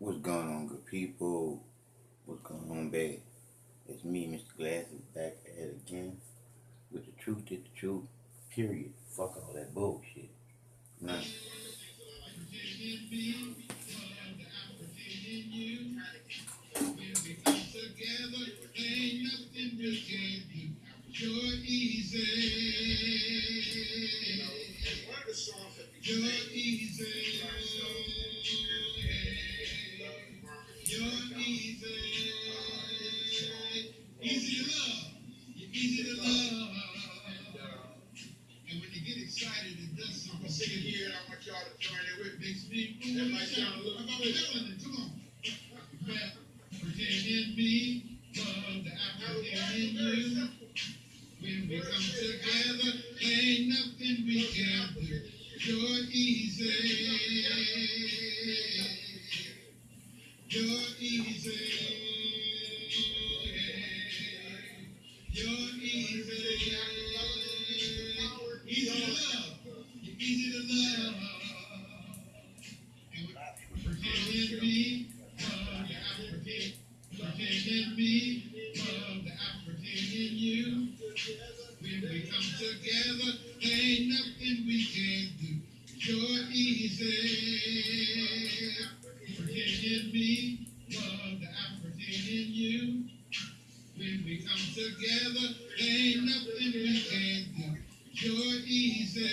What's going on, good people? What's going on, bad? It's me, Mr. Glass, is back at it again with the truth is the truth, period. Fuck all that bullshit. Nah. You're easy. You're easy. You're easy. Easy to love. You're easy to love. And when you get excited, it does something. I'm sitting here and I want y'all to join it with me. Makes me foolish. I'm about feeling it. Come on. African in me, love the African in you. When we come together, ain't nothing we can do. You're easy. You're easy. You're easy. Easy to love. You're easy to love. And African in me, love the African. African in me, love the African in you. When we come together, ain't nothing we can do. You're easy. African in me, love the African in you. When we come together, ain't nothing we can do. You're easy.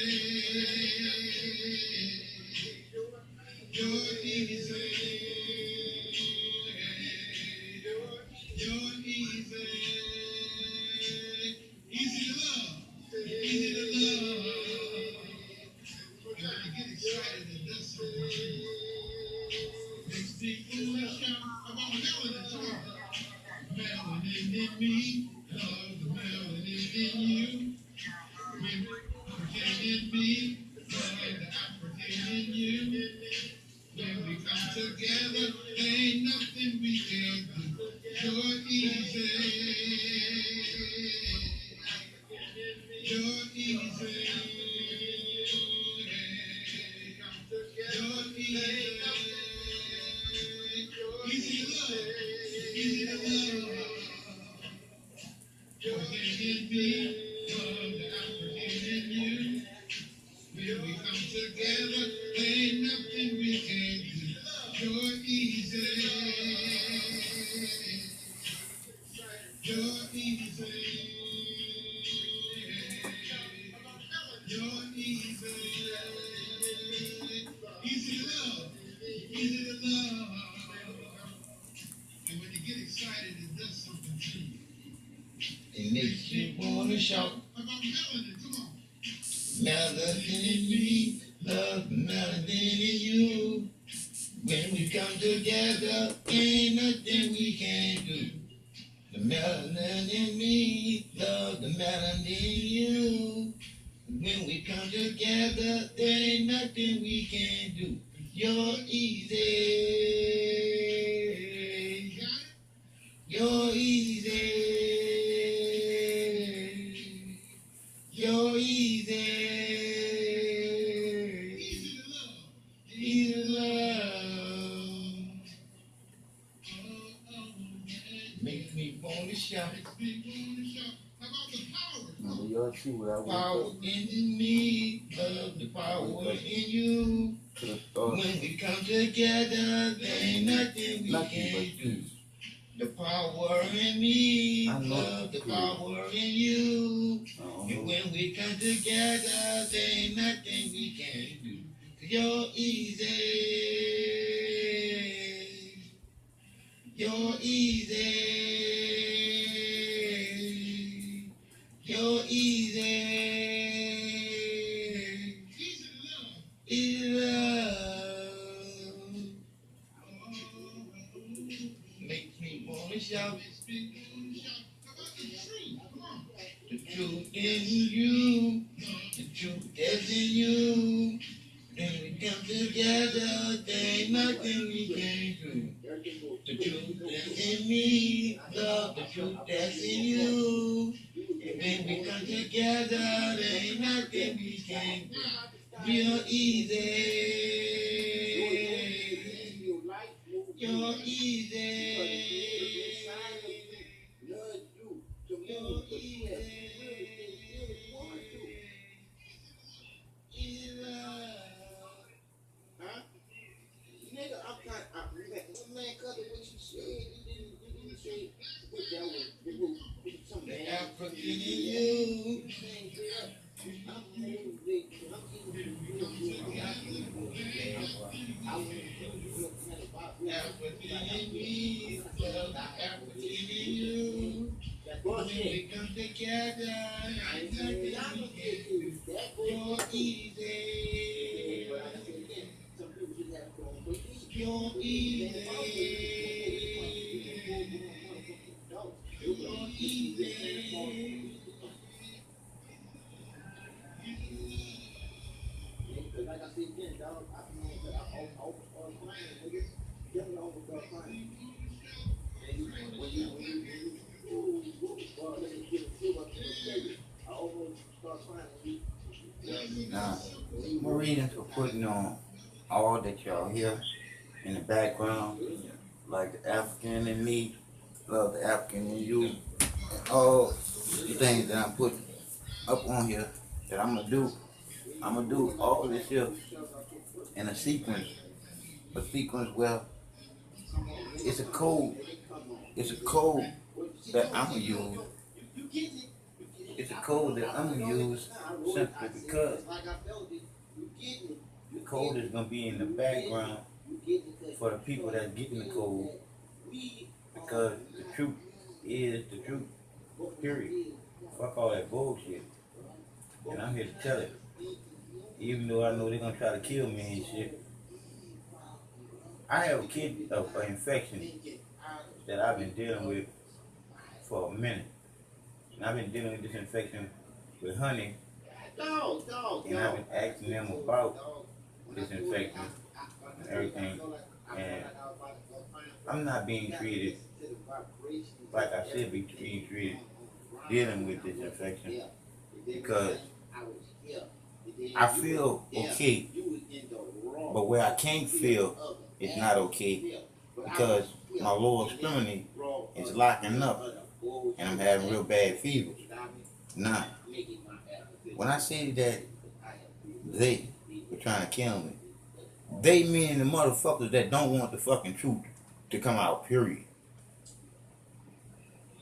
You're easy. You're easy. Easy to love. Easy to love. And when you get excited, it does something. Makes me foolish. I'm on melanin. Come on. Melanin in me. Love the melanin in you. African in me. Love the African in you. When we come together, ain't nothing we can do. You're easy. You're easy. You're easy. Easy to love. Easy to love. African in me, love the African in you. When we come together, ain't nothing we can do. You're easy. You're easy. You're easy. Easy to love. Easy to love. And when you get excited, it does something to you. It makes you wanna shout. About melanin, come on. Melanin in me, love the melanin in you. When we come together, ain't nothing we can do. The melanin in me, love the melanin in you. When we come together, there ain't nothing we can do. You're easy. You're easy. You're easy. Easy to love. Easy to love. Makes me wanna shout. Makes me wanna shout. How about the power? Now, y'all see what I power in me, love the power in you. When we come together, there ain't nothing we can do. The power in me, love the power in you. And when we come together, there ain't nothing we can do. You're easy. You're easy. You're easy. Easy to love. Easy to love. Makes me wanna shout. Makes me wanna shout. How about the truth? Come on. The truth is in you. The truth is in you. When we come together, there ain't nothing we can do. The truth is in me, love, the truth that's in you. And when we come together, there ain't nothing we can do. Real easy. we come together, nothing we can do for easy. You're easy. You're easy. Like I said again, dog, I overcome crying, nigga. Definitely overcome crying. And when you now, Marines for putting on all that y'all hear in the background, like the African in me, love the African in you, and all the things that I'm putting up on here that I'm gonna do. I'm gonna do all this here in a sequence where it's a code. It's a code that I'm gonna use. It's a code that I'm gonna use simply because the code is gonna be in the background for the people that's getting the code. Because the truth is the truth. Period. Fuck all that bullshit. And I'm here to tell it. Even though I know they're gonna try to kill me and shit. I have a kid of an infection that I've been dealing with for a minute. And I've been dealing with this infection with honey. And I've been asking them about this infection and everything. And I'm not being treated like I should be being treated dealing with this infection. Because I feel okay. But where I can't feel is not okay. Because my lower extremity is locking up. And I'm having real bad fevers. Now, when I say that they were trying to kill me, they mean the motherfuckers that don't want the fucking truth to come out, period.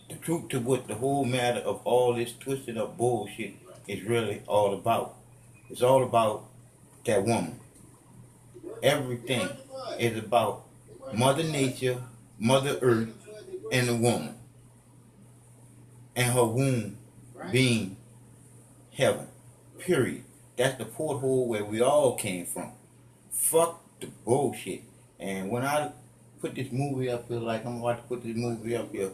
The truth to what the whole matter of all this twisted up bullshit is really all about. It's all about that woman. Everything is about Mother Nature, Mother Earth, and the woman. And her womb being heaven. Period. That's the porthole where we all came from. Fuck the bullshit. And when I put this movie up here, like I'm about to put this movie up here,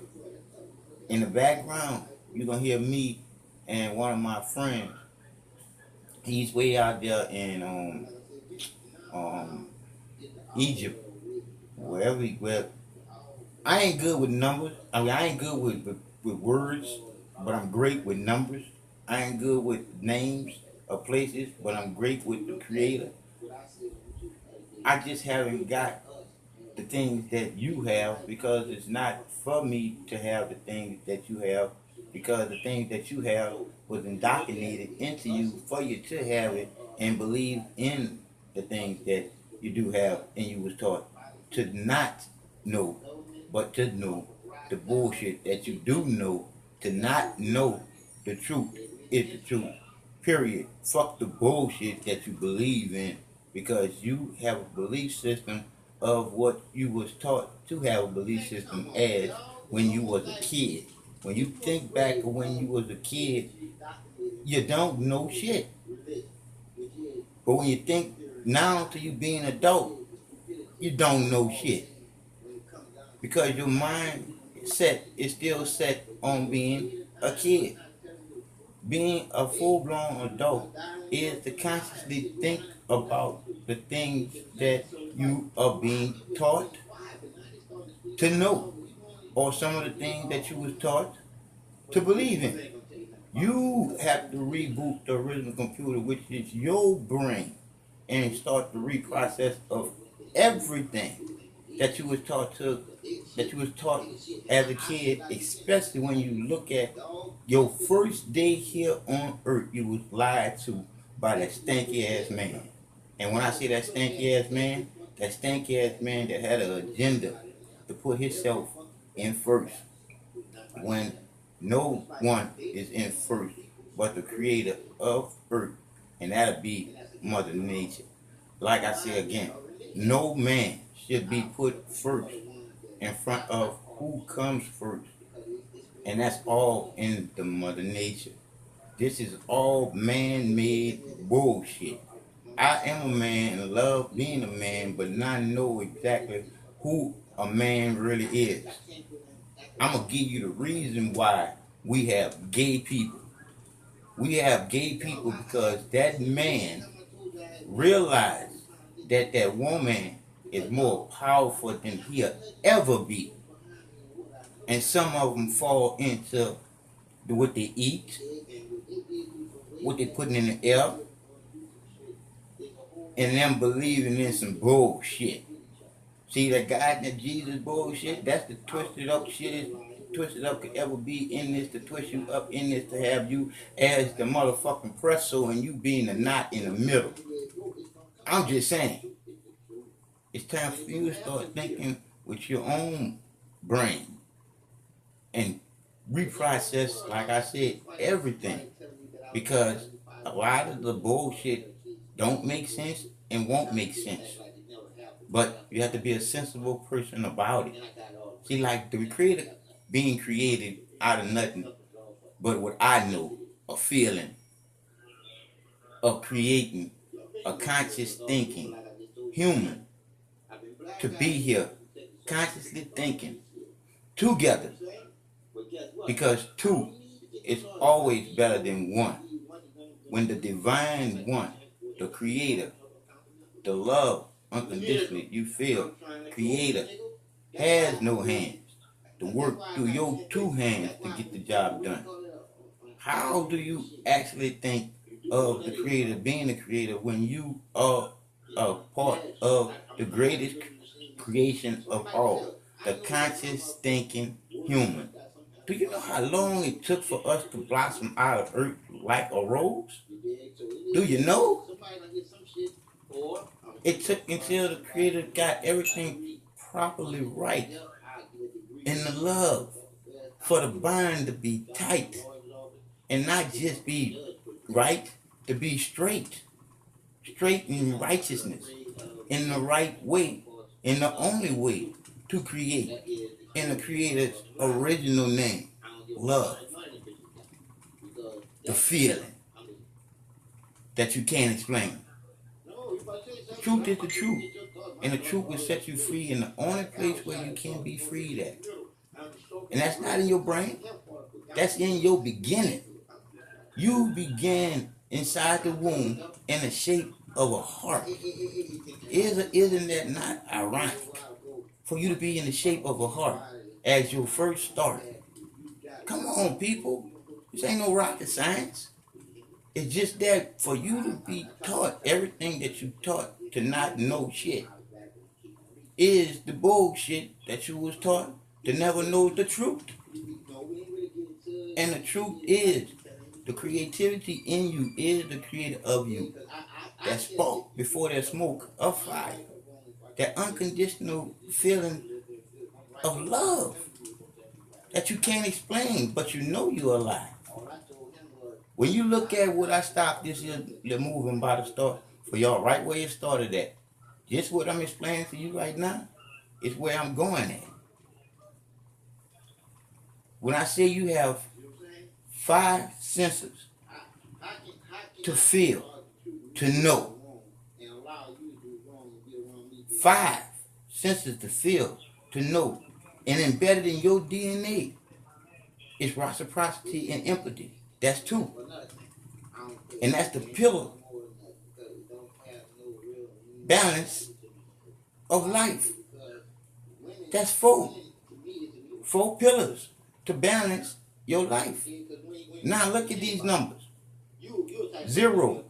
in the background, you're going to hear me and one of my friends. He's way out there in Egypt, where I ain't good with numbers. I mean, I ain't good with words, but I'm great with numbers. I ain't good with names of places, but I'm great with the creator. I just haven't got the things that you have because it's not for me to have the things that you have, because the things that you have was indoctrinated into you for you to have it and believe in the things that you do have and you was taught to not know, but to know the bullshit that you do know. To not know the truth is the truth. Period. Fuck the bullshit that you believe in, because you have a belief system of what you was taught to have a belief system as when you was a kid. When you think back to when you was a kid, you don't know shit. But when you think now to you being an adult, you don't know shit. Because your mind is still set on being a kid. Being a full-blown adult is to consciously think about the things that you are being taught to know, or some of the things that you was taught to believe in. You have to reboot the original computer, which is your brain, and start the reprocess of everything that you was taught as a kid, especially when you look at your first day here on earth. You was lied to by that stanky ass man. And when I say that stanky ass man that had an agenda to put himself in first, when no one is in first but the creator of earth, and that'll be Mother Nature. Like I say again, no man should be put first in front of who comes first. And that's all in the mother nature. This is all man-made bullshit. I am a man and love being a man, but not know exactly who a man really is. I'm going to give you the reason why we have gay people. We have gay people because that man realized that that woman is more powerful than he'll ever be. And some of them fall into what they eat, what they putting in the air, and them believing in some bullshit. See that God, that Jesus bullshit, that's the twisted up shit, twisted up could ever be in this, to twist you up in this, to have you as the motherfucking pretzel and you being the knot in the middle. I'm just saying, it's time for you to start thinking with your own brain and reprocess, like I said, everything. Because a lot of the bullshit don't make sense and won't make sense. But you have to be a sensible person about it. See, like the creator being created out of nothing, but what I know, a feeling of creating, a conscious thinking, human, to be here, consciously thinking, together. Because two is always better than one. When the divine one, the creator, the love, unconditionally, you feel, creator, has no hands to work through your two hands to get the job done. How do you actually think of the creator being the creator when you are a part of the greatest creation of all, the conscious thinking human? Do you know how long it took for us to blossom out of earth like a rose? Do you know? It took until the creator got everything properly right in the love for the bond to be tight and not just be right, to be straight in righteousness, in the right way, in the only way to create, in the creator's original name, love, the feeling that you can't explain. The truth is the truth, and the truth will set you free in the only place where you can be freed at. And that's not in your brain, that's in your beginning. You began inside the womb in the shape of a heart. Isn't that not ironic? For you to be in the shape of a heart as your first start. Come on, people. This ain't no rocket science. It's just that for you to be taught everything that you taught to not know shit is the bullshit that you was taught to never know the truth. And the truth is, the creativity in you is the creator of you. That spark before that smoke of fire. That unconditional feeling of love that you can't explain, but you know you're alive. When you look at what I stopped this here, the moving by the start, for y'all right where it started at, just what I'm explaining to you right now is where I'm going at. When I say you have 5 senses to feel, to know, 5 senses to feel, to know, and embedded in your DNA is reciprocity and empathy. That's 2. And that's the pillar balance of life. That's 4. 4 pillars to balance your life. Now look at these numbers. 0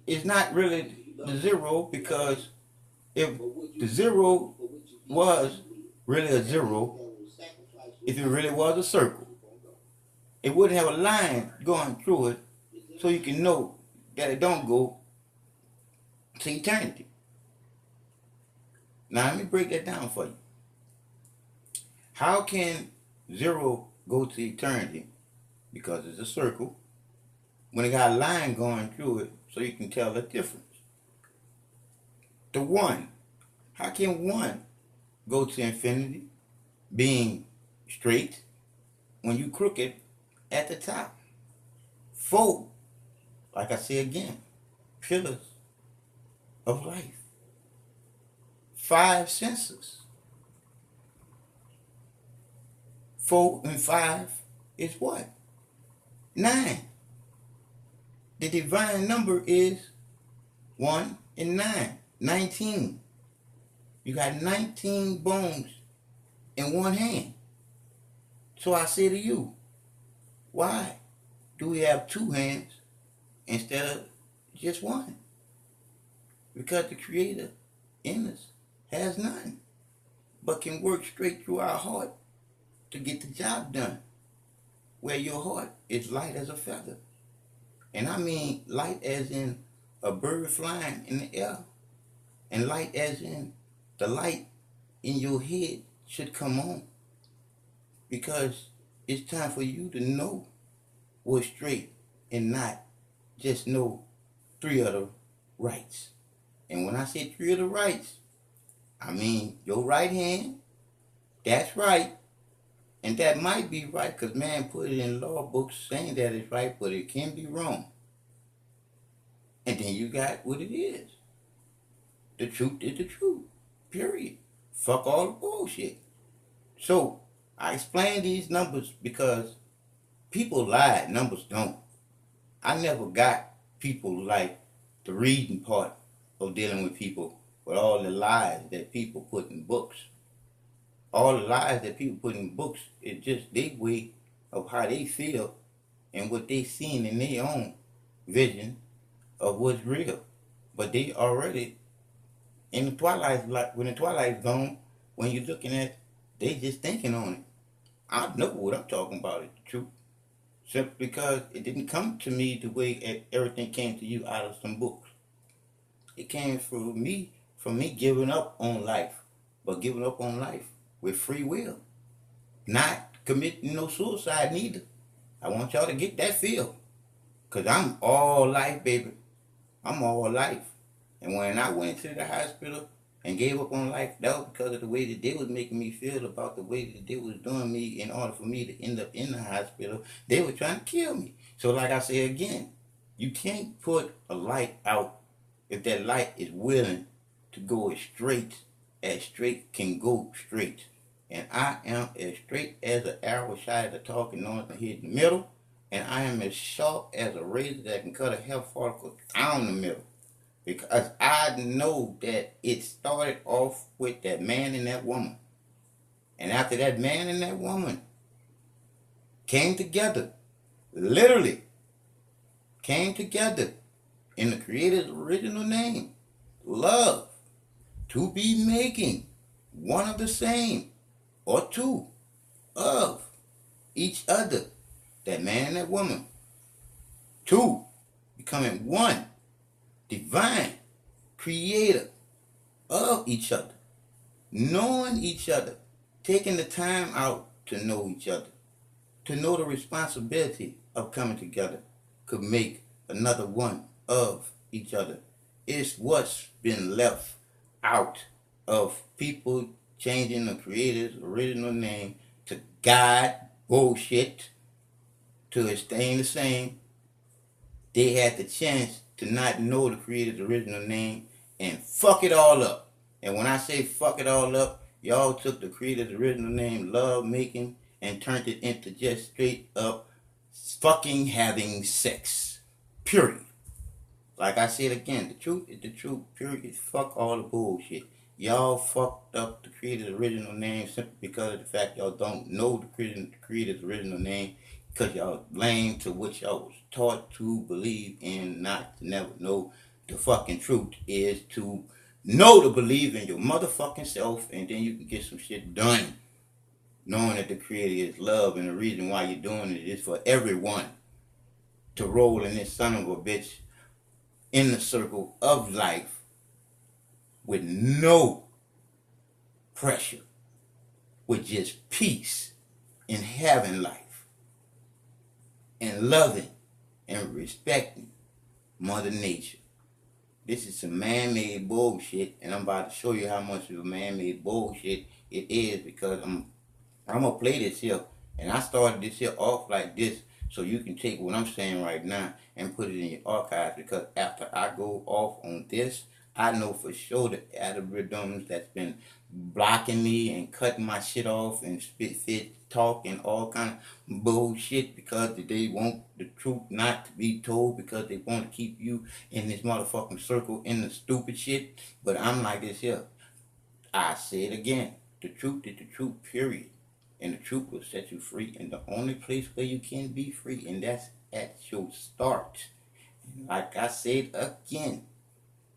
is not really the 0, because if the 0 was really a 0, if it really was a circle, it wouldn't have a line going through it so you can know that it don't go to eternity. Now let me break that down for you. How can 0 go to eternity? Because it's a circle, when it got a line going through it so you can tell the difference. The 1, how can 1 go to infinity being straight? when you crooked at the top. 4, like I say again, pillars of life. 5 senses. 4 and 5 is what? 9. The divine number is 1 and 9. 19. You got 19 bones in one hand. So I say to you, why do we have 2 hands instead of just one? Because the Creator in us has none, but can work straight through our heart to get the job done. Where your heart is light as a feather. And I mean light as in a bird flying in the air. And light as in the light in your head should come on. Because it's time for you to know what's straight and not just know 3 of the rights. And when I say 3 of the rights, I mean your right hand, that's right. And that might be right because man put it in law books saying that it's right, but it can be wrong. And then you got what it is. The truth is the truth. Period. Fuck all the bullshit. So I explain these numbers because people lie, numbers don't. I never got people like the reading part of dealing with people with all the lies that people put in books. All the lies that people put in books is just their way of how they feel and what they seen in their own vision of what's real. But they already in the twilight, like when the twilight's gone, when you're looking at, they just thinking on it. I know what I'm talking about, it's the truth. Simply because it didn't come to me the way everything came to you out of some books. It came from me giving up on life, but giving up on life with free will. Not committing no suicide neither. I want y'all to get that feel. Because I'm all life, baby. I'm all life. And when I went to the hospital and gave up on life, that was because of the way that they was making me feel about the way that they was doing me in order for me to end up in the hospital. They were trying to kill me. So like I say again, you can't put a light out if that light is willing to go as straight can go straight. And I am as straight as an arrow shot at the target, knowing to hit the middle. And I am as sharp as a razor that can cut a hair follicle down the middle. Because I know that it started off with that man and that woman. And after that man and that woman came together, literally came together in the Creator's original name, love, to be making one of the same or 2 of each other, that man and that woman, 2 becoming 1 divine creator of each other, knowing each other, taking the time out to know each other, to know the responsibility of coming together could make another one of each other. It's what's been left out of people changing the Creator's original name to God bullshit to it staying the same. They had the chance to not know the Creator's original name and fuck it all up. And when I say fuck it all up, y'all took the Creator's original name, love making, and turned it into just straight up fucking having sex. Period. Like I said again, the truth is the truth. Period. Fuck all the bullshit. Y'all fucked up the Creator's original name simply because of the fact y'all don't know the Creator's original name, because y'all lame to what y'all was taught to believe in, not to never know the fucking truth is to know to believe in your motherfucking self, and then you can get some shit done. Knowing that the Creator is love, and the reason why you're doing it is for everyone to roll in this son of a bitch in the circle of life with no pressure, with just peace in having life and loving and respecting Mother Nature. This is some man-made bullshit, and I'm about to show you how much of a man-made bullshit it is, because I'm gonna play this here And I started this here off like this so you can take what I'm saying right now and put it in your archives, because after I go off on this, I know for sure the algorithms that's been blocking me and cutting my shit off and spit fit talk and all kind of bullshit because they want the truth not to be told, because they want to keep you in this motherfucking circle in the stupid shit. But I'm like this here. I say it again. The truth is the truth, period. And the truth will set you free. And the only place where you can be free, and that's at your start. And like I said again,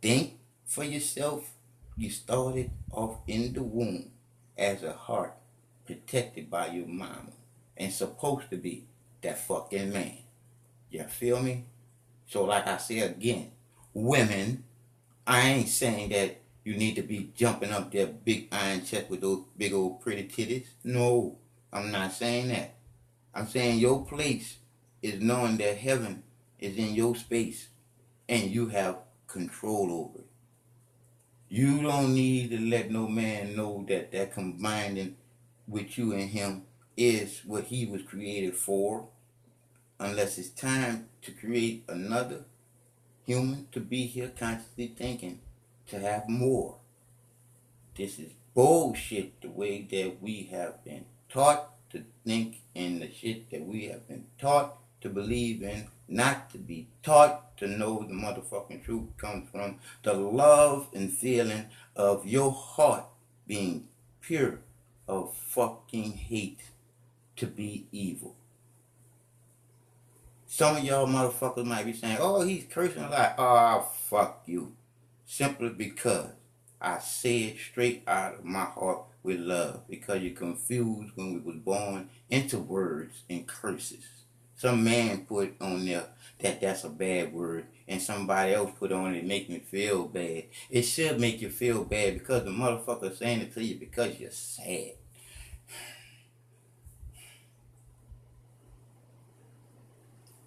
think for yourself. You started off in the womb as a heart protected by your mama and supposed to be that fucking man. You feel me? So like I say again, women, I ain't saying that you need to be jumping up there big iron chest with those big old pretty titties. No, I'm not saying that. I'm saying your place is knowing that heaven is in your space and you have control over it. You don't need to let no man know that that combining with you and him is what he was created for, unless it's time to create another human to be here constantly thinking to have more. This is bullshit, the way that we have been taught to think and the shit that we have been taught to believe in, not to be taught to know the motherfucking truth comes from the love and feeling of your heart being pure of fucking hate to be evil. Some of y'all motherfuckers might be saying, oh, he's cursing a lot. Oh, fuck you. Simply because I say it straight out of my heart with love. Because you're confused when we was born into words and curses. Some man put on there that that's a bad word, and somebody else put on it make me feel bad. It should make you feel bad because the motherfucker saying it to you because you're sad.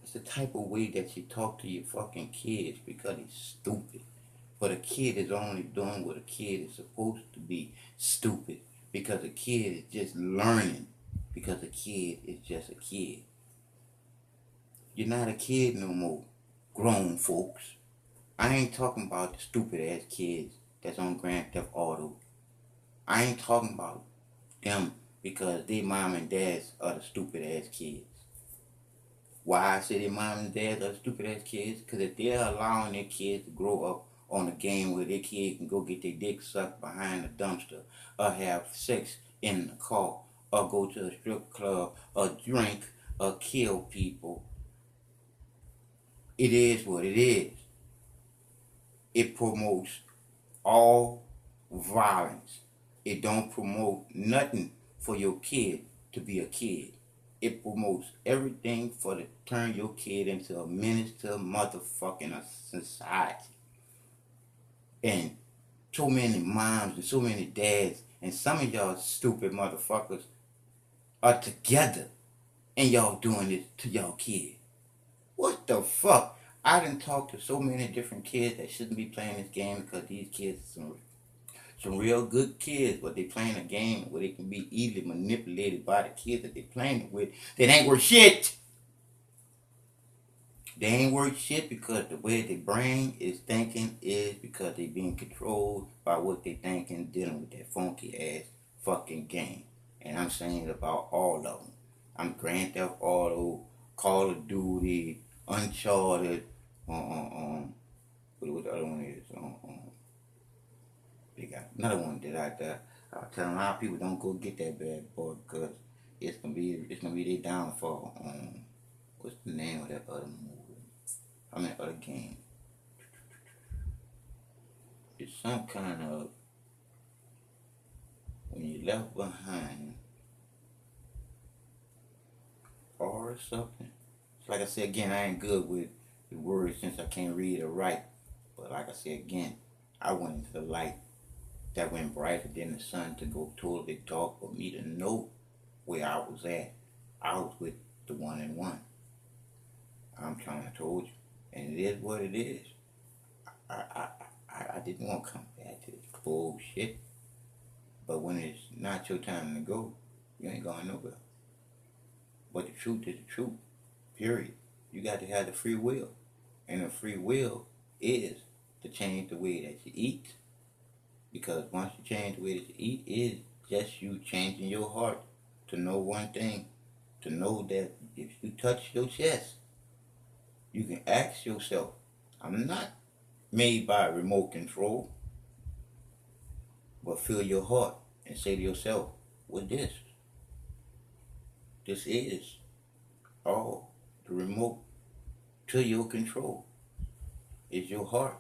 It's the type of way that you talk to your fucking kids because he's stupid. But a kid is only doing what a kid is supposed to be, stupid. Because a kid is just learning. Because a kid is just a kid. You're not a kid no more, grown folks. I ain't talking about the stupid ass kids that's on Grand Theft Auto. I ain't talking about them because they mom and dads are the stupid ass kids. Why I say their mom and dads are stupid ass kids? Because if they're allowing their kids to grow up on a game where their kid can go get their dick sucked behind a dumpster, or have sex in the car, or go to a strip club, or drink, or kill people, it is what it is. It promotes all violence. It don't promote nothing for your kid to be a kid. It promotes everything for to turn your kid into a menace to a motherfucking society. And so many moms and so many dads and some of y'all stupid motherfuckers are together and y'all doing this to y'all kid. What the fuck? I done talked to so many different kids that shouldn't be playing this game because these kids are some real good kids, but they playing a game where they can be easily manipulated by the kids that they playing it with that ain't worth shit. They ain't worth shit because the way their brain is thinking is because they being controlled by what they thinking, dealing with that funky ass fucking game. And I'm saying about all of them. I'm Grand Theft Auto, Call of Duty, Uncharted, what the other one is? They got another one that I tell a lot of people don't go get that bad boy because it's gonna be their downfall. What's the name of that other movie? I mean other game. It's some kind of when you left behind or something. So like I said again, I ain't good with the words since I can't read or write. But like I said again, I went into the light that went brighter than the sun to go totally dark for me to know where I was at. I was with the one and one. I'm trying to told you. And it is what it is. I didn't want to come back to this bullshit. But when it's not your time to go, you ain't going nowhere. But the truth is the truth, period. You got to have the free will. And the free will is to change the way that you eat. Because once you change the way that you eat, it's just you changing your heart to know one thing. To know that if you touch your chest, you can ask yourself, I'm not made by remote control. But feel your heart and say to yourself, what this? This is all the remote to your control. Is your heart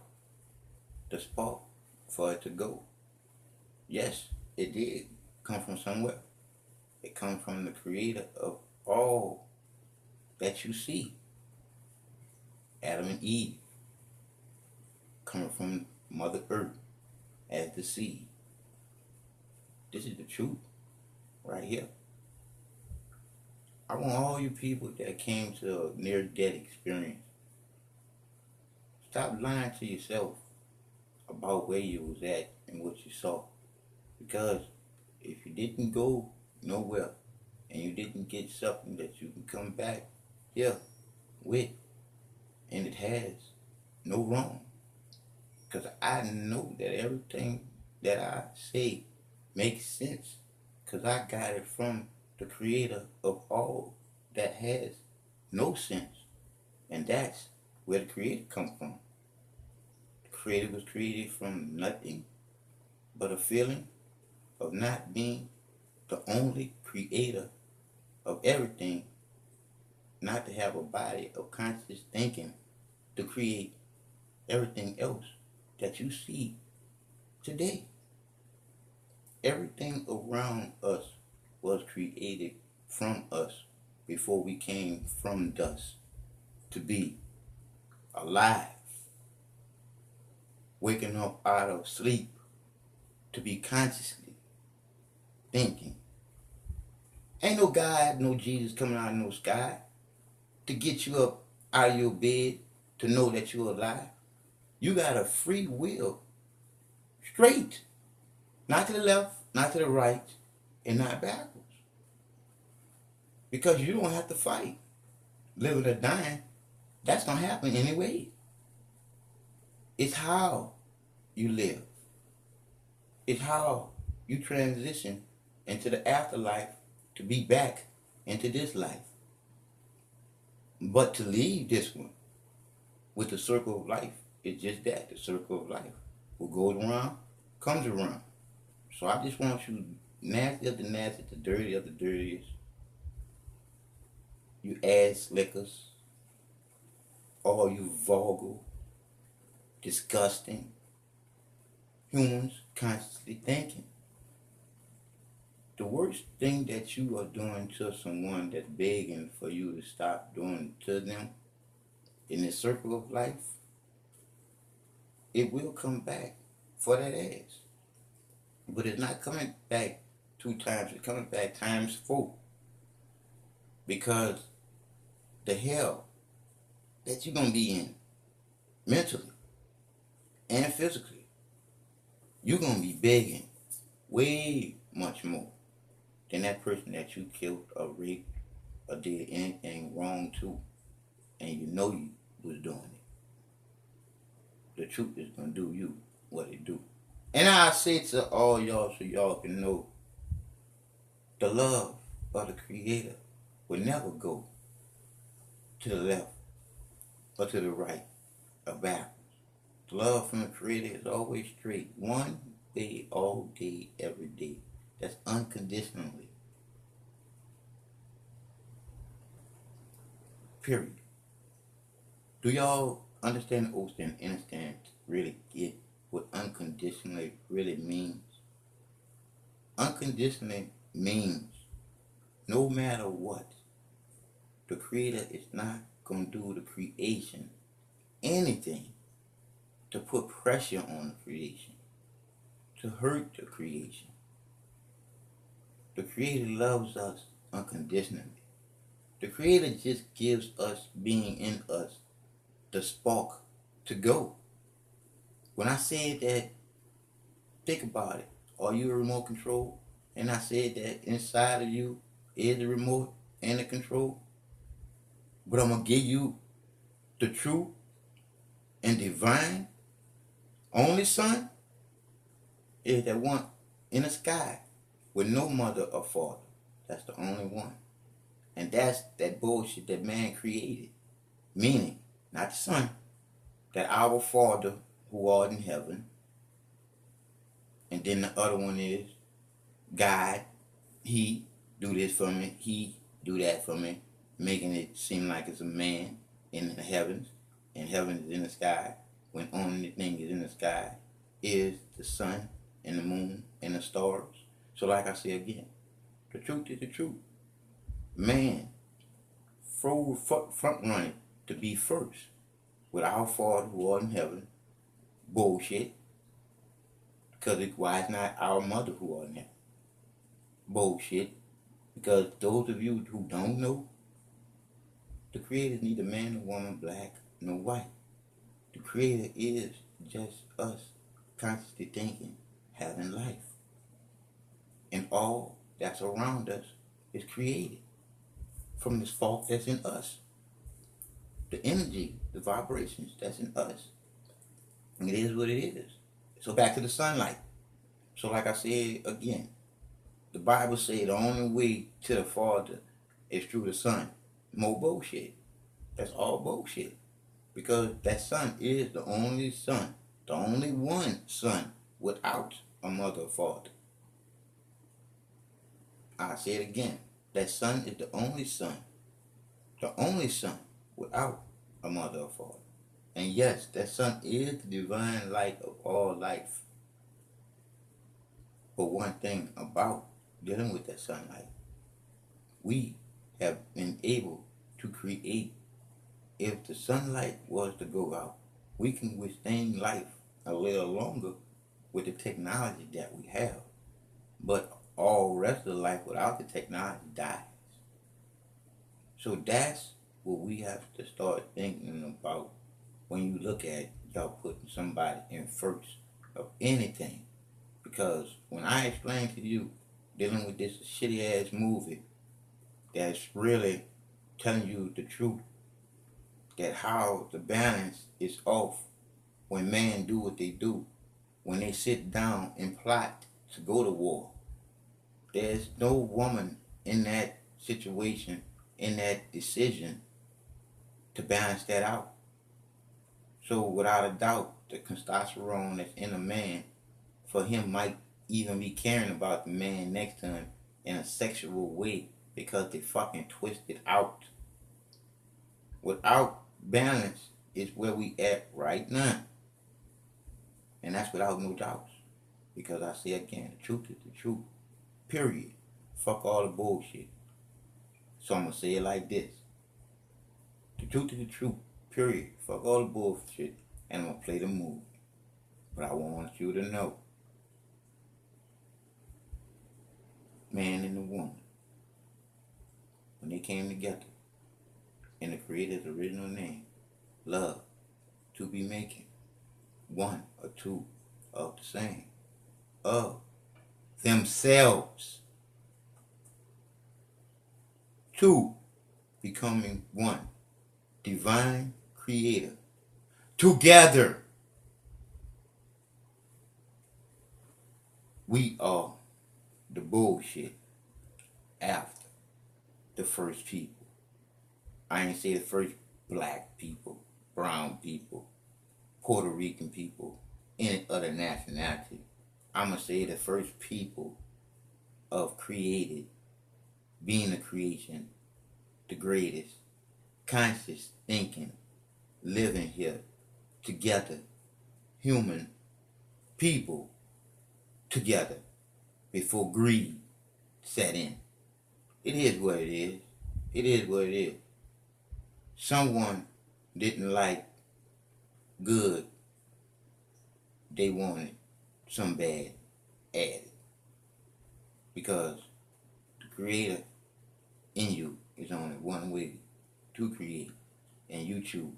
the spark for it to go? Yes, it did come from somewhere. It comes from the creator of all that you see. Adam and Eve coming from Mother Earth as the seed. This is the truth right here. I want all you people that came to a near-death experience, stop lying to yourself about where you was at and what you saw. Because if you didn't go nowhere and you didn't get something that you can come back here with, and it has no wrong. Because I know that everything that I say makes sense. Because I got it from the creator of all that has no sense. And that's where the creator comes from. The creator was created from nothing but a feeling of not being the only creator of everything, not to have a body of conscious thinking to create everything else that you see today. Everything around us was created from us before we came from dust to be alive, waking up out of sleep to be consciously thinking. Ain't no God, no Jesus coming out of no sky to get you up out of your bed to know that you're alive. You got a free will, straight, not to the left, not to the right, and not backwards. Because you don't have to fight. Living or dying, that's going to happen anyway. It's how you live. It's how you transition into the afterlife to be back into this life. But to leave this one with the circle of life, it's just that, the circle of life. What goes around, comes around. So I just want you, nasty of the nasty, the dirty of the dirtiest, you ass lickers, all you vulgar, disgusting humans consciously thinking. The worst thing that you are doing to someone that's begging for you to stop doing to them in this circle of life, it will come back for that ass. But it's not coming back 2 times, it's coming back times 4. Because the hell that you're going to be in, mentally and physically, you're going to be begging way much more than that person that you killed or raped or did anything wrong to, and you know you was doing it. The truth is going to do you what it do. And I say to all y'all so y'all can know, the love of the Creator will never go to the left or to the right or backwards. The love from the Creator is always straight, one way, all day, every day. That's unconditionally. Period. Do y'all understand the oath and understand, really get what unconditionally really means? Unconditionally means no matter what, the Creator is not going to do the creation anything to put pressure on the creation, to hurt the creation. The Creator loves us unconditionally. The Creator just gives us, being in us, the spark to go. When I said that, think about it. Are you a remote control? And I said that inside of you is the remote. and the control. But I'm going to give you the true and divine only son is that one in the sky with no mother or father. That's the only one. And that's that bullshit that man created. Meaning, not the son, that our Father who art in heaven. And then the other one is God. He do this for me. He do that for me. Making it seem like it's a man in the heavens. And heaven is in the sky. When only thing is in the sky is the sun and the moon and the stars. So like I say again, the truth is the truth. Man, front running to be first with our Father who art in heaven. Bullshit. Because why it's not our mother who art in heaven? Bullshit. Because those of you who don't know, the Creator is neither man nor woman, black nor white. The Creator is just us consciously thinking, having life. And all that's around us is created from the spark that's in us. The energy, the vibrations that's in us. And it is what it is. So back to the sunlight. So like I said again, the Bible says the only way to the Father is through the Son. More bullshit. That's all bullshit. Because that Son is the only Son. The only one Son without a mother or father. I say it again. That Son is the only Son. The only Son without a mother or father. And yes, that Son is the divine light of all life. But one thing about dealing with that sunlight, we have been able to create. If the sunlight was to go out, we can withstand life a little longer with the technology that we have. But all rest of the life without the technology dies. So that's what we have to start thinking about when you look at y'all putting somebody in first of anything. Because when I explain to you dealing with this shitty ass movie that's really telling you the truth, that how the balance is off when men do what they do, when they sit down and plot to go to war. There's no woman in that situation, in that decision, to balance that out. So without a doubt, the testosterone that's in a man, for him might even be caring about the man next to him in a sexual way because they fucking twist it out. Without balance is where we at right now. And that's without no doubts. Because I say again, the truth is the truth. Period. Fuck all the bullshit. So I'm going to say it like this. The truth is the truth. Period. Fuck all the bullshit. And I'm going to play the movie. But I want you to know, man and the woman, when they came together in the Creator's original name, love, to be making one or two of the same, of themselves, two becoming one, divine Creator, together. We are the bullshit after the first people. I ain't say the first black people, brown people, Puerto Rican people, any other nationality. I'm going to say the first people of created, being the creation, the greatest, conscious thinking, living here together, human people together before greed set in. It is what it is. It is what it is. Someone didn't like good. They wanted some bad added. Because the Creator in you is only one way to create. And you choose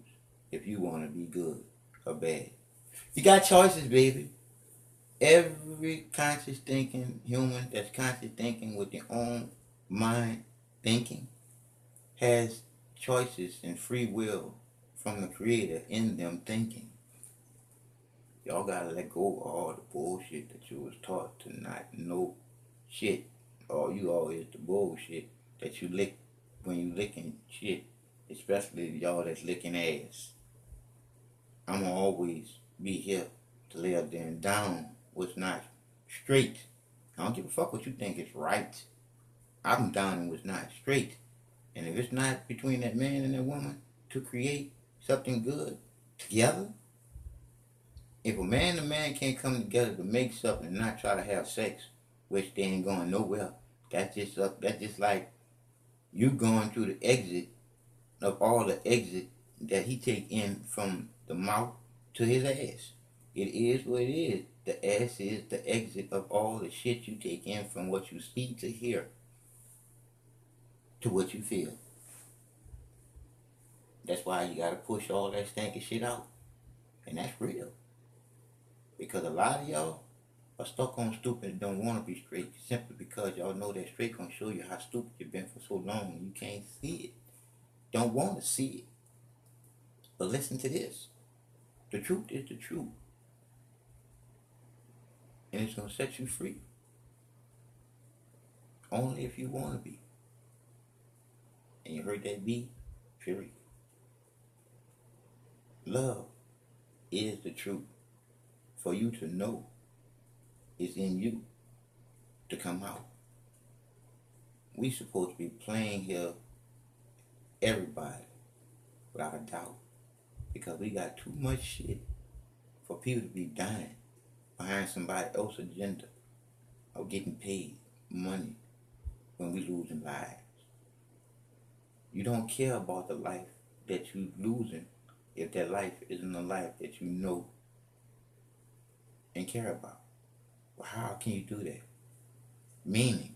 if you want to be good or bad. You got choices, baby. Every conscious thinking human that's conscious thinking with their own mind thinking has choices and free will from the creator in them thinking. Y'all gotta let go of all the bullshit that you was taught to not know shit. All you all is the bullshit that you lick when you licking shit. Especially y'all that's licking ass. I'ma always be here to lay up there and down what's not straight. I don't give a fuck what you think is right. I'm down what's not straight. And if it's not between that man and that woman to create something good together, if a man and a man can't come together to make something and not try to have sex, which they ain't going nowhere, that's just like you going through the exit of all the exit that he take in from the mouth to his ass. It is what it is. The ass is the exit of all the shit you take in from what you see to hear to what you feel. That's why you gotta push all that stinking shit out. And that's real. Because a lot of y'all are stuck on stupid and don't want to be straight simply because y'all know that straight gonna show you how stupid you've been for so long and you can't see it. Don't want to see it. But listen to this. The truth is the truth. And it's gonna set you free. Only if you want to be. And you heard that be, period. Love is the truth. For you to know is in you to come out. We supposed to be playing here everybody without a doubt. Because we got too much shit for people to be dying behind somebody else's agenda of getting paid money when we losing lives. You don't care about the life that you losing if that life isn't a life that you know and care about. Well, how can you do that? Meaning,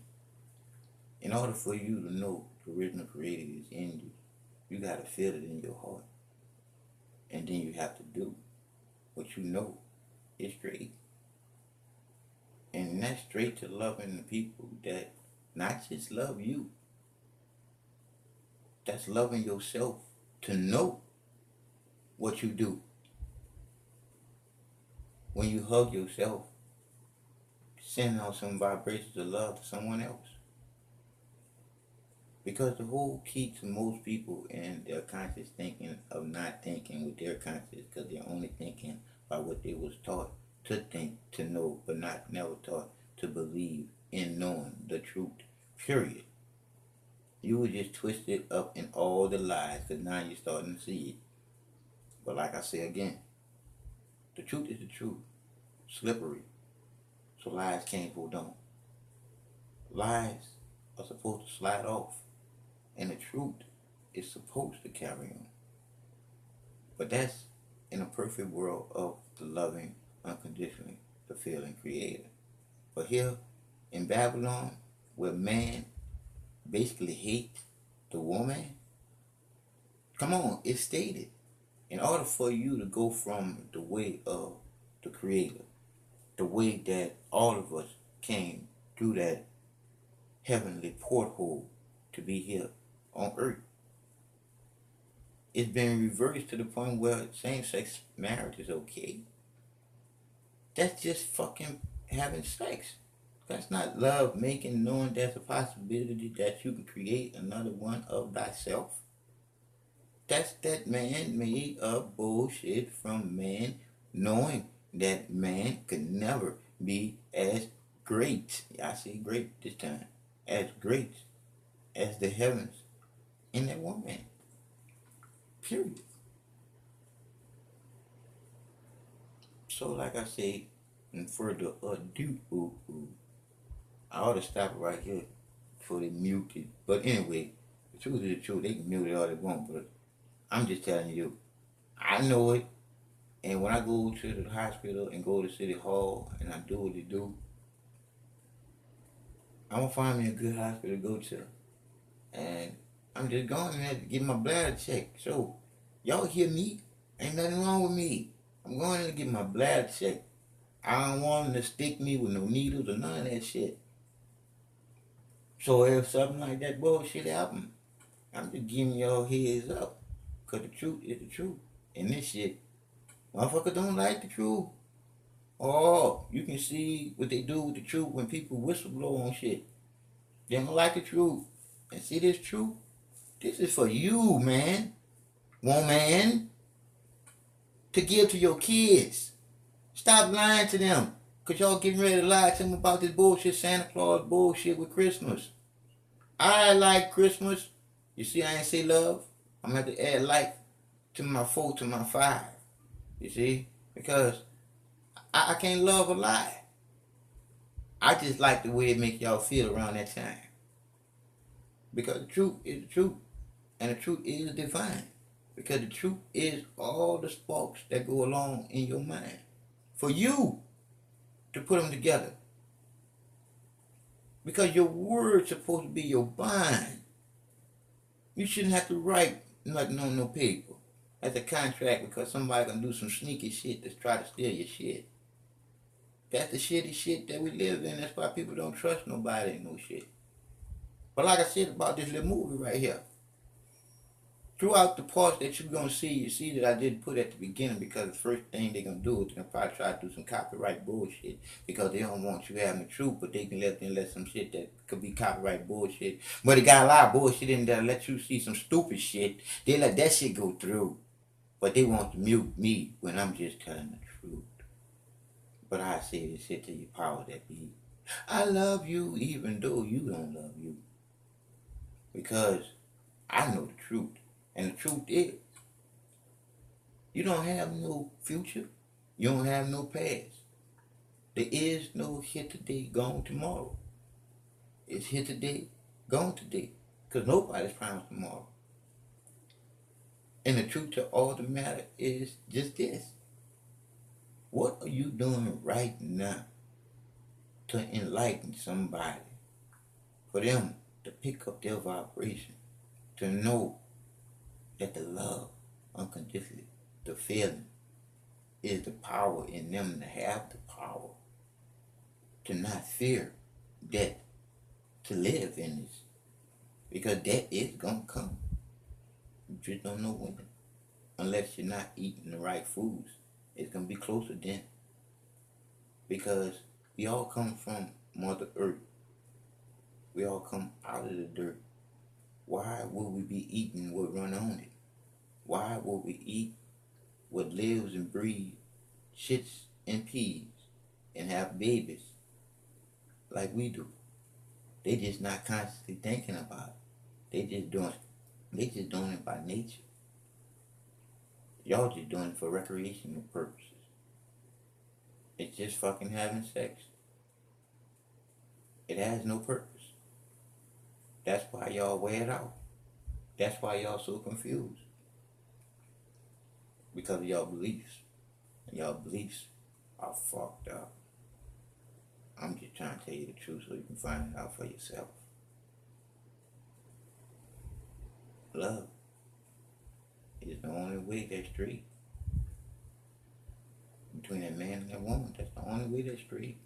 in order for you to know the original creator is in you, you got to feel it in your heart. And then you have to do what you know is straight. And that's straight to loving the people that not just love you. That's loving yourself to know what you do. When you hug yourself, send out some vibrations of love to someone else. Because the whole key to most people and their conscious thinking of not thinking with their conscious, because they're only thinking by what they was taught to think, to know, but not never taught to believe in knowing the truth, period. You were just twisted up in all the lies, because now you're starting to see it. But like I say again, the truth is the truth. Slippery. So lies can't hold on. Lies are supposed to slide off. And the truth is supposed to carry on. But that's in a perfect world of the loving, unconditionally, the feeling creator. But here in Babylon, where man basically hates the woman, come on, it's stated. In order for you to go from the way of the creator, the way that all of us came through that heavenly porthole to be here on earth, it's been reversed to the point where same-sex marriage is okay. That's just fucking having sex. That's not love making, knowing there's a possibility that you can create another one of thyself. That's that man made up bullshit from man knowing that man could never be as great, I say great this time, as great as the heavens in that woman. Period. So like I say, and further ado, I ought to stop it right here before they mute it. But anyway, the truth is the truth. They can mute it all they want, but I'm just telling you, I know it. And when I go to the hospital and go to City Hall and I do what they do, I'm going to find me a good hospital to go to. And I'm just going there to get my bladder checked. So, y'all hear me? Ain't nothing wrong with me. I'm going in to get my bladder checked. I don't want them to stick me with no needles or none of that shit. So if something like that bullshit happen, I'm just giving y'all heads up. Because the truth is the truth. And this shit, motherfuckers don't like the truth. Oh, you can see what they do with the truth when people whistleblow on shit. They don't like the truth. And see this truth? This is for you, man. Woman. To give to your kids. Stop lying to them. Because y'all getting ready to lie to them about this bullshit Santa Claus bullshit with Christmas. I like Christmas. You see, I ain't say love. I'm going to have to add like to my 4 to my 5. You see? Because I can't love a lie. I just like the way it makes y'all feel around that time. Because the truth is the truth. And the truth is divine. Because the truth is all the sparks that go along in your mind. For you to put them together. Because your word's supposed to be your bond. You shouldn't have to write nothing on no paper as a contract because somebody gonna do some sneaky shit to try to steal your shit. That's the shitty shit that we live in. That's why people don't trust nobody and no shit. But like I said about this little movie right here, throughout the parts that you're gonna see, you see that I didn't put at the beginning because the first thing they're gonna do is they're gonna probably try to do some copyright bullshit because they don't want you having the truth, but they can let some shit that could be copyright bullshit. But it got a lot of bullshit in there to let you see some stupid shit. They let that shit go through. But they want to mute me when I'm just telling the truth. But I say this shit to your power that be. I love you even though you don't love you. Because I know the truth. And the truth is, you don't have no future. You don't have no past. There is no here today, gone tomorrow. It's here today, gone today. Because nobody's promised tomorrow. And the truth to all the matter is just this. What are you doing right now to enlighten somebody? For them to pick up their vibration. To know that the love, unconditionally, the feeling, is the power in them to have the power. To not fear death. To live in this. Because death is going to come. You just don't know when. Unless you're not eating the right foods. It's going to be closer then. Because we all come from Mother Earth. We all come out of the dirt. Why would we be eating what run on it? Why would we eat what lives and breathes, shits and peas, and have babies like we do? They just not constantly thinking about it. They just doing it by nature. Y'all just doing it for recreational purposes. It's just fucking having sex. It has no purpose. That's why y'all wear it out. That's why y'all so confused. Because of y'all beliefs. And y'all beliefs are fucked up. I'm just trying to tell you the truth so you can find it out for yourself. Love is the only way that's straight. Between that man and that woman, that's the only way that's straight.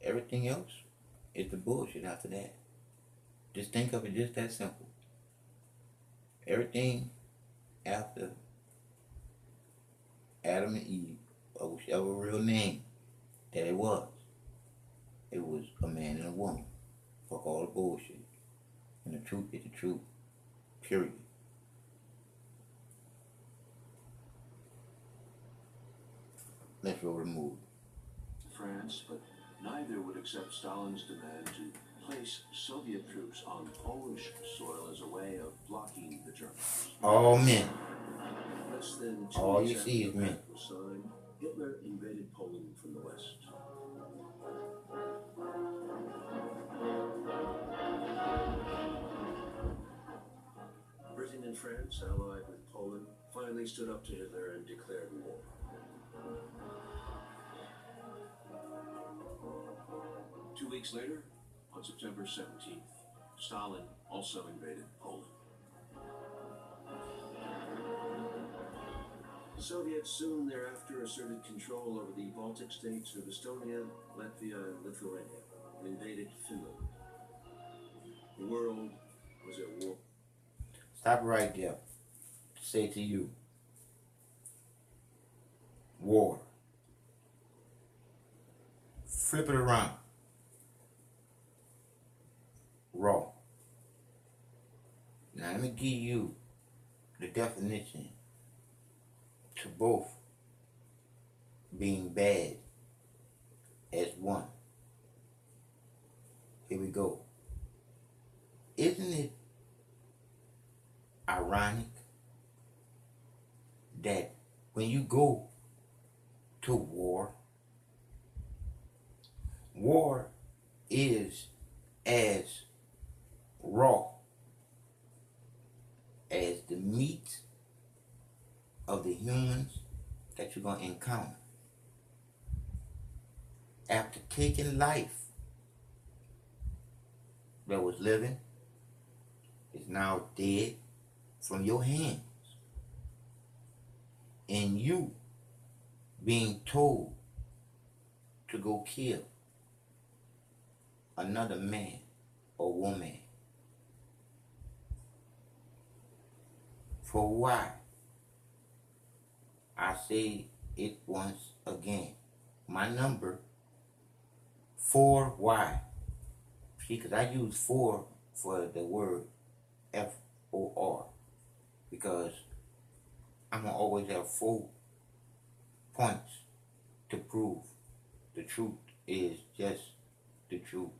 Everything else is the bullshit after that. Just think of it just that simple. Everything after Adam and Eve, or whichever real name that it was a man and a woman. Fuck all the bullshit. And the truth is the truth. Period. Let's roll the movie. France, but neither would accept Stalin's demand to place Soviet troops on Polish soil as a way of blocking the Germans. All men. Less than 2 All you years see after is the men. pact was signed, Hitler invaded Poland from the west. Britain and France, allied with Poland, finally stood up to Hitler and declared war. Two weeks later, on September 17th, Stalin also invaded Poland. The Soviets soon thereafter asserted control over the Baltic states of Estonia, Latvia, and Lithuania, and invaded Finland. The world was at war. Stop right there. Say to you, war. Flip it around. Raw. Now let me give you the definition to both being bad as one. Here we go. Isn't it ironic that when you go to war, war is as raw as the meat of the humans that you're going to encounter. After taking life that was living is now dead from your hands, and you being told to go kill another man or woman. For why? I say it once again. My number, 4Y. See, because I use 4 for the word FOR. Because I'm going to always have 4 points to prove the truth is just the truth.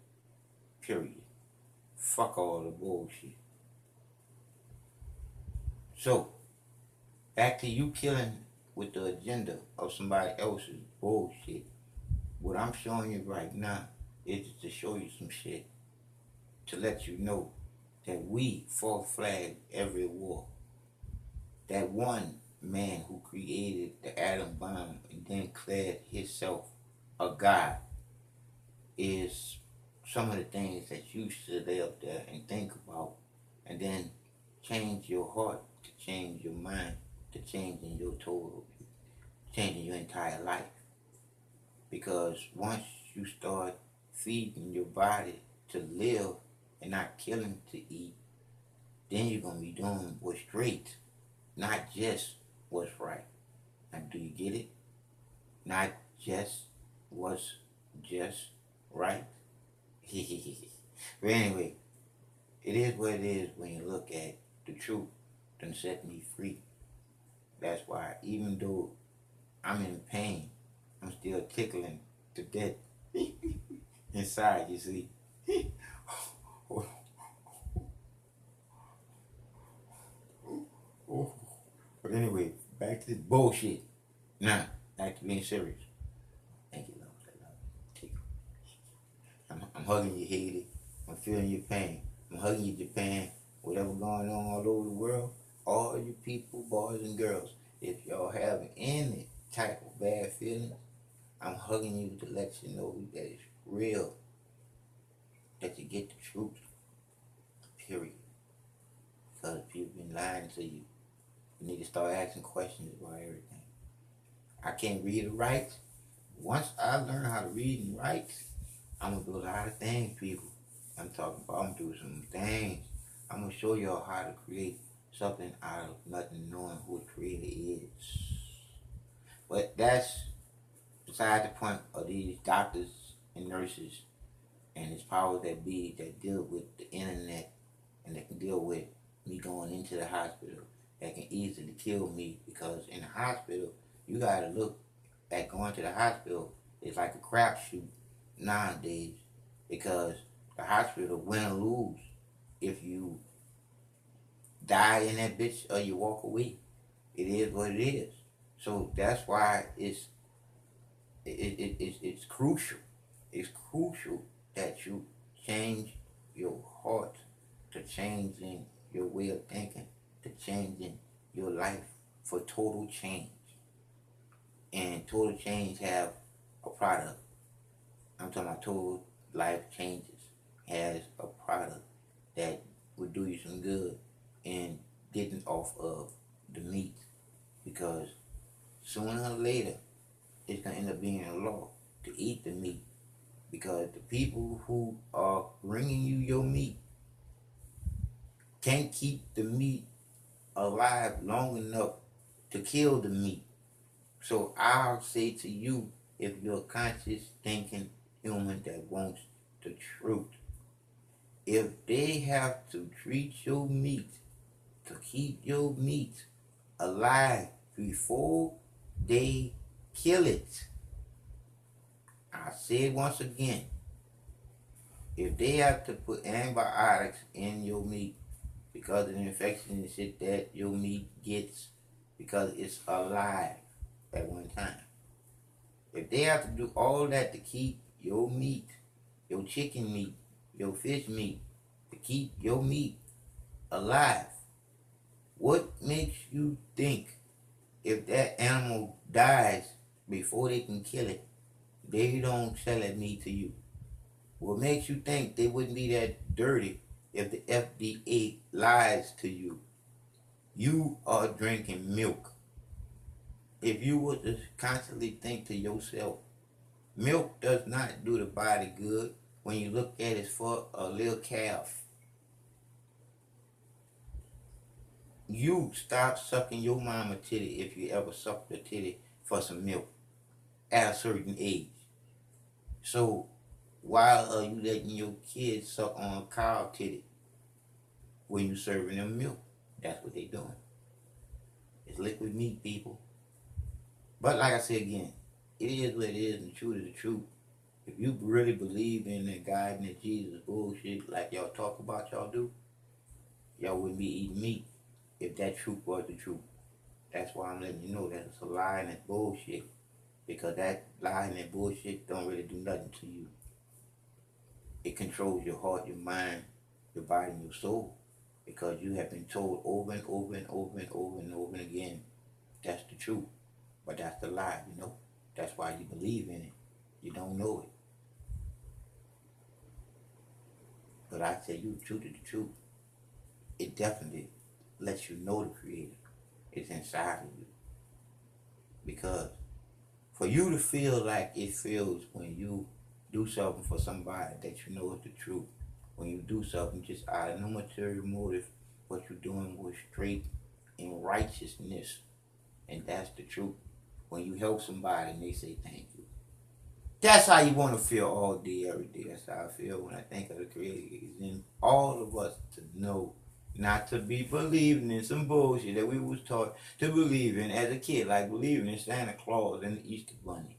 Period. Fuck all the bullshit. So, back to you killing with the agenda of somebody else's bullshit. What I'm showing you right now is to show you some shit. To let you know that we fall flag every war. That one man who created the atom bomb and then declared himself a god is some of the things that you should lay up there and think about, and then change your heart, to change your mind, to changing your total, changing your entire life. Because once you start feeding your body to live and not killing to eat, then you're going to be doing what's straight, not just what's right. Now, do you get it? Not just what's just right. But anyway, it is what it is when you look at the truth done set me free. That's why even though I'm in pain, I'm still tickling to death inside, you see. But anyway, back to this bullshit. Now, back to being serious. Thank you, love. Take it. I'm hugging you, Haiti. I'm feeling your pain. I'm hugging you, Japan. Whatever going on all over the world, all you people, boys and girls, if y'all having any type of bad feelings, I'm hugging you to let you know that it's real. That you get the truth. Period. Because people been lying to you. You need to start asking questions about everything. I can't read or write. Once I learn how to read and write, I'm going to do a lot of things, people. I'm talking about, I'm doing some things. I'm going to show y'all how to create something out of nothing, knowing who the creator is. But that's beside the point of these doctors and nurses and its powers that be that deal with the internet and that can deal with me going into the hospital, that can easily kill me, because in the hospital, you got to look at going to the hospital is like a crapshoot nowadays, because the hospital win or lose if you die in that bitch or you walk away. It is what it is. So that's why it's crucial. It's crucial that you change your heart, to changing your way of thinking, to changing your life for total change. And total change have a product. I'm talking about total life changes has a product that would do you some good in getting off of the meat. Because sooner or later, it's going to end up being a law to eat the meat. Because the people who are bringing you your meat can't keep the meat alive long enough to kill the meat. So I'll say to you, if you're a conscious thinking human that wants the truth, if they have to treat your meat to keep your meat alive before they kill it, I say it once again, if they have to put antibiotics in your meat because of the infection and shit that your meat gets because it's alive at one time, if they have to do all that to keep your meat, your chicken meat, your fish meat, to keep your meat alive, what makes you think if that animal dies before they can kill it, they don't sell that meat to you? What makes you think they wouldn't be that dirty if the FDA lies to you? You are drinking milk. If you were to constantly think to yourself, milk does not do the body good when you look at it for a little calf. You stop sucking your mama titty if you ever sucked the titty for some milk at a certain age. So why are you letting your kids suck on a cow titty when you serving them milk? That's what they doing. It's liquid meat, people. But like I said again, it is what it is, and the truth is the truth. If you really believe in that God and that Jesus bullshit like y'all talk about y'all do, y'all wouldn't be eating meat if that truth was the truth. That's why I'm letting you know that it's a lie and it's bullshit. Because that lie and that bullshit don't really do nothing to you. It controls your heart, your mind, your body, and your soul. Because you have been told over and over and over and over and over and again, that's the truth. But that's the lie, you know. That's why you believe in it. You don't know it. But I tell you the truth is the truth. It definitely lets you know the Creator. It's inside of you. Because for you to feel like it feels when you do something for somebody that you know is the truth, when you do something just out of no material motive, what you're doing was straight in righteousness. And that's the truth. When you help somebody and they say thank you. That's how you want to feel all day, every day. That's how I feel when I think of the Creator. It's in all of us to know, not to be believing in some bullshit that we was taught to believe in as a kid, like believing in Santa Claus and the Easter Bunny.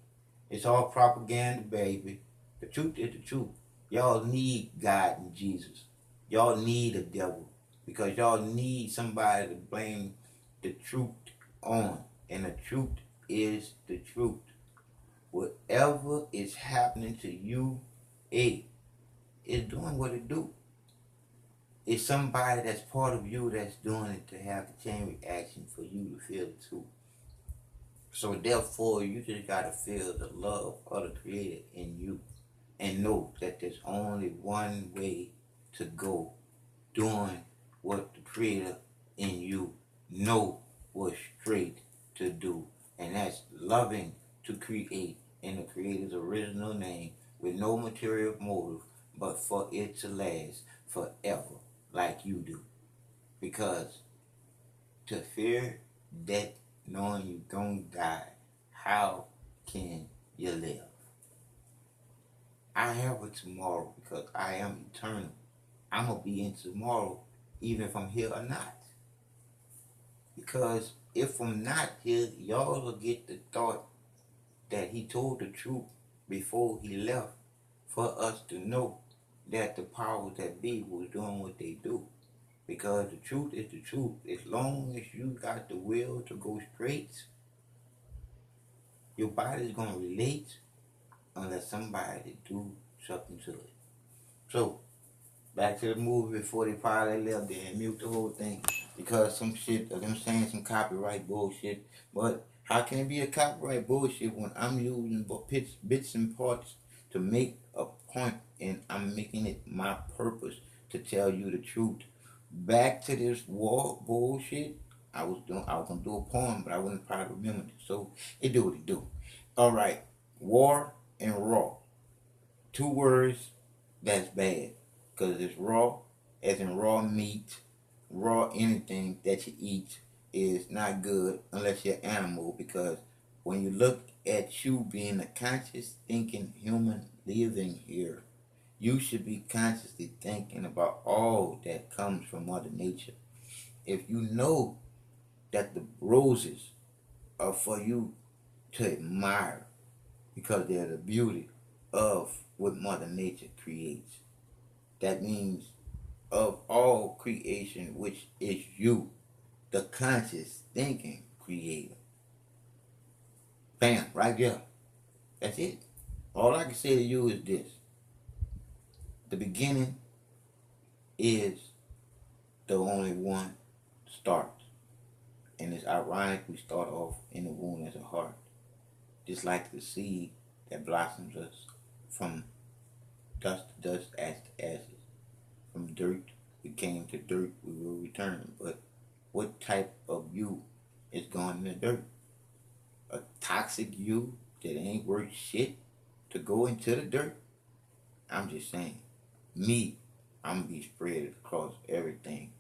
It's all propaganda, baby. The truth is the truth. Y'all need God and Jesus. Y'all need a devil because y'all need somebody to blame the truth on. And the truth is the truth. Whatever is happening to you, it is doing what it do. It's somebody that's part of you that's doing it to have the chain reaction for you to feel it too. So therefore, you just gotta feel the love of the Creator in you, and know that there's only one way to go, doing what the Creator in you know was straight to do, and that's loving to create in the Creator's original name with no material motive, but for it to last forever like you do. Because to fear death knowing you gonna die, how can you live? I have a tomorrow because I am eternal. I'm gonna be in tomorrow even if I'm here or not. Because if I'm not here, y'all will get the thought that he told the truth before he left for us to know that the powers that be was doing what they do. Because the truth is the truth. As long as you got the will to go straight, your body's gonna relate unless somebody do something to it. So back to the movie before they probably left there and mute the whole thing because some shit of them saying some copyright bullshit. But how can it be a copyright bullshit when I'm using bits and parts to make a point and I'm making it my purpose to tell you the truth? Back to this war bullshit. I was gonna do a poem, but I wouldn't probably remember it. So it do what it do. All right, war and raw. Two words that's bad because it's raw, as in raw meat, raw anything that you eat is not good unless you're animal, because when you look at you being a conscious thinking human living here, you should be consciously thinking about all that comes from Mother Nature. If you know that the roses are for you to admire because they're the beauty of what Mother Nature creates, that means of all creation, which is you, the conscious thinking creator. Bam, right there. That's it. All I can say to you is this: the beginning is the only one starts. And it's ironic we start off in the womb as a heart, just like the seed that blossoms us from dust to dust, ash to ashes. From dirt we came, to dirt we will return. But what type of you is going in the dirt? A toxic you that ain't worth shit to go into the dirt? I'm just saying. Me, I'm gonna be spread across everything.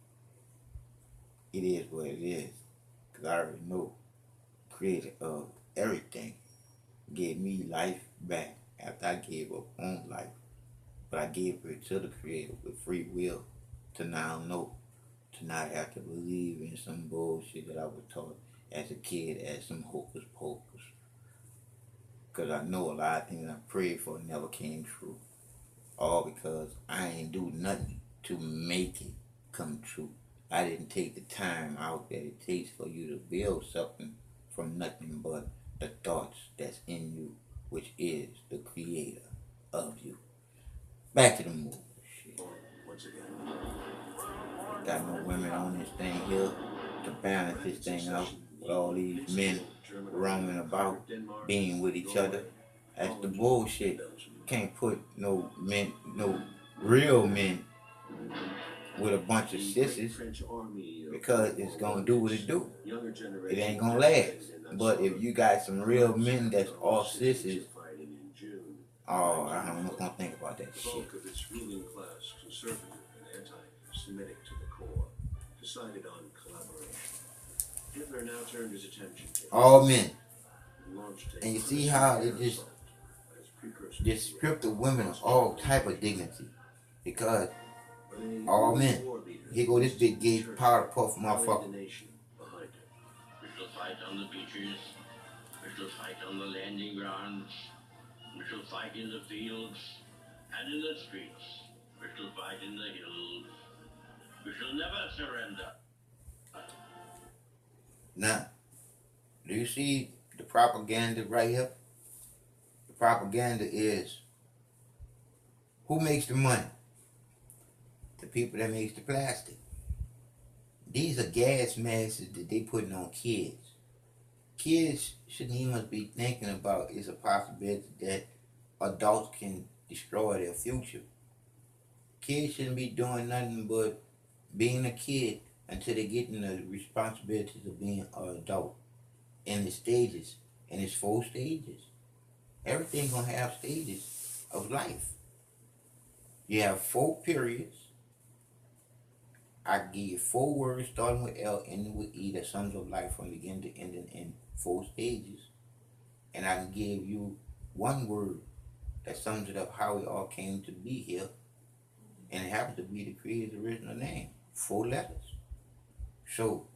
It is what it is. Because I already know the creator of everything gave me life back after I gave up on life. But I gave it to the creator with free will to now know, to not have to believe in some bullshit that I was taught as a kid as some hocus pocus. Because I know a lot of things I prayed for never came true. All because I ain't do nothing to make it come true. I didn't take the time out that it takes for you to build something from nothing but the thoughts that's in you, which is the creator of you. Back to the movie. Shit. Once again, Got no women on this thing here to balance this thing out with all these men roaming about being with each other. That's the bullshit. Can't put no men, no real men with a bunch of sissies, because it's gonna do what it do. It ain't gonna last. But if you got some real men that's all sissies, oh, I don't know, gonna think about that shit. Bulk of its ruling class, conservative and anti-Semitic to the core, decided on collaboration. Hitler now turned his attention to all men. launched a And you see how they just strip the women of all type of dignity, because all men. Here go this big gay powder puff motherfucker. We shall fight on the beaches. We shall fight on the landing grounds. We shall fight in the fields and in the streets. We shall fight in the hills. We shall never surrender. Now, do you see the propaganda right here? The propaganda is, who makes the money? The people that makes the plastic. These are gas masks that they putting on kids. Kids shouldn't even be thinking about it's a possibility that adults can destroy their future. Kids shouldn't be doing nothing but being a kid until they get in the responsibilities of being an adult. In the stages, and it's 4 stages. Everything gonna have stages of life. You have 4 periods. I give you 4 words starting with L, ending with E, that sums up life from beginning to end in 4 stages. And I can give you 1 word that sums it up how we all came to be here. And it happens to be the Creator's original name. 4 letters. So,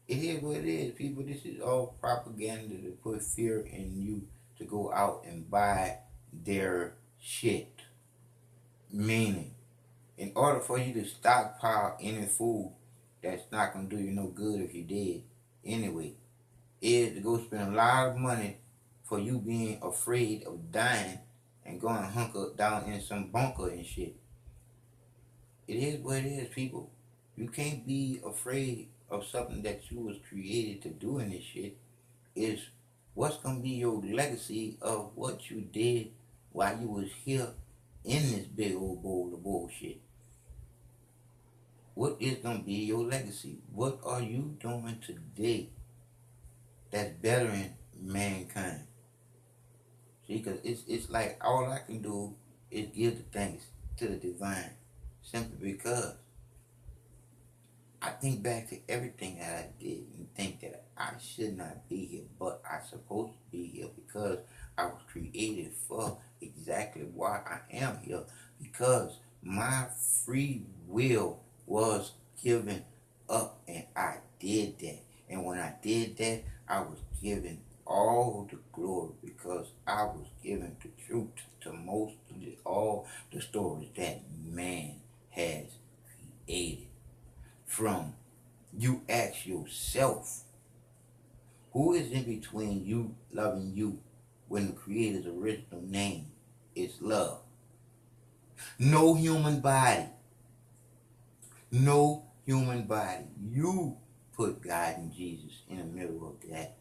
it is what it is, people. This is all propaganda to put fear in you to go out and buy their shit. Meaning, in order for you to stockpile any food that's not going to do you no good if you did anyway, is to go spend a lot of money for you being afraid of dying and going hunker down in some bunker and shit. It is what it is, people. You can't be afraid of something that you was created to do in this shit. Is what's gonna be your legacy of what you did while you was here in this big old bowl of bullshit. What is gonna be your legacy? What are you doing today that's bettering mankind? See, because it's like all I can do is give the thanks to the divine, simply because I think back to everything that I did and think that I should not be here, but I supposed to be here because I was created for exactly why I am here, because my free will was given up and I did that. And when I did that, I was given all the glory because I was given the truth to all the stories that man has created. From you ask yourself, who is in between you loving you when the Creator's original name is love? No human body. No human body. You put God and Jesus in the middle of that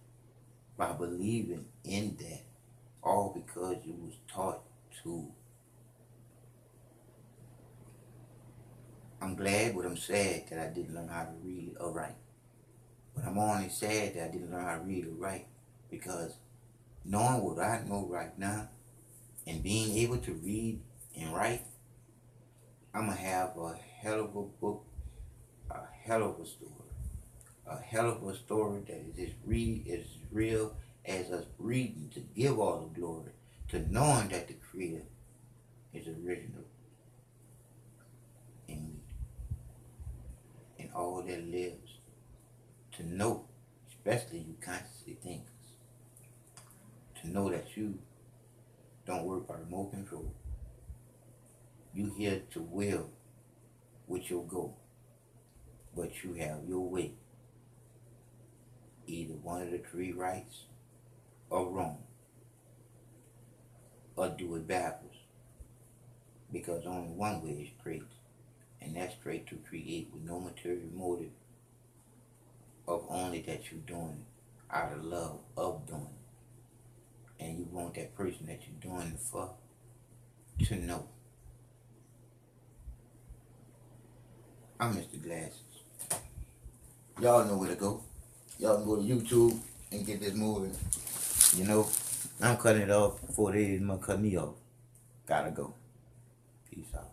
by believing in that, all because you was taught to. I'm glad, but I'm sad that I didn't learn how to read or write. But I'm only sad that I didn't learn how to read or write, because knowing what I know right now and being able to read and write, I'm going to have a hell of a book, a hell of a story. A hell of a story that is as real as us reading, to give all the glory to knowing that the Creator is original in me and all that lives. To know, especially you consciously thinkers, to know that you don't work by remote control. You here to will with your goal, but you have your way. Either one of the three rights or wrong, or do it backwards, because only one way is straight, and that's straight to create with no material motive of only that you're doing it out of love of doing it, and you want that person that you're doing it for to know. I'm Mr. Glasses. Y'all know where to go. Y'all can go to YouTube and get this moving. You know, I'm cutting it off before they even cut me off. Gotta go. Peace out.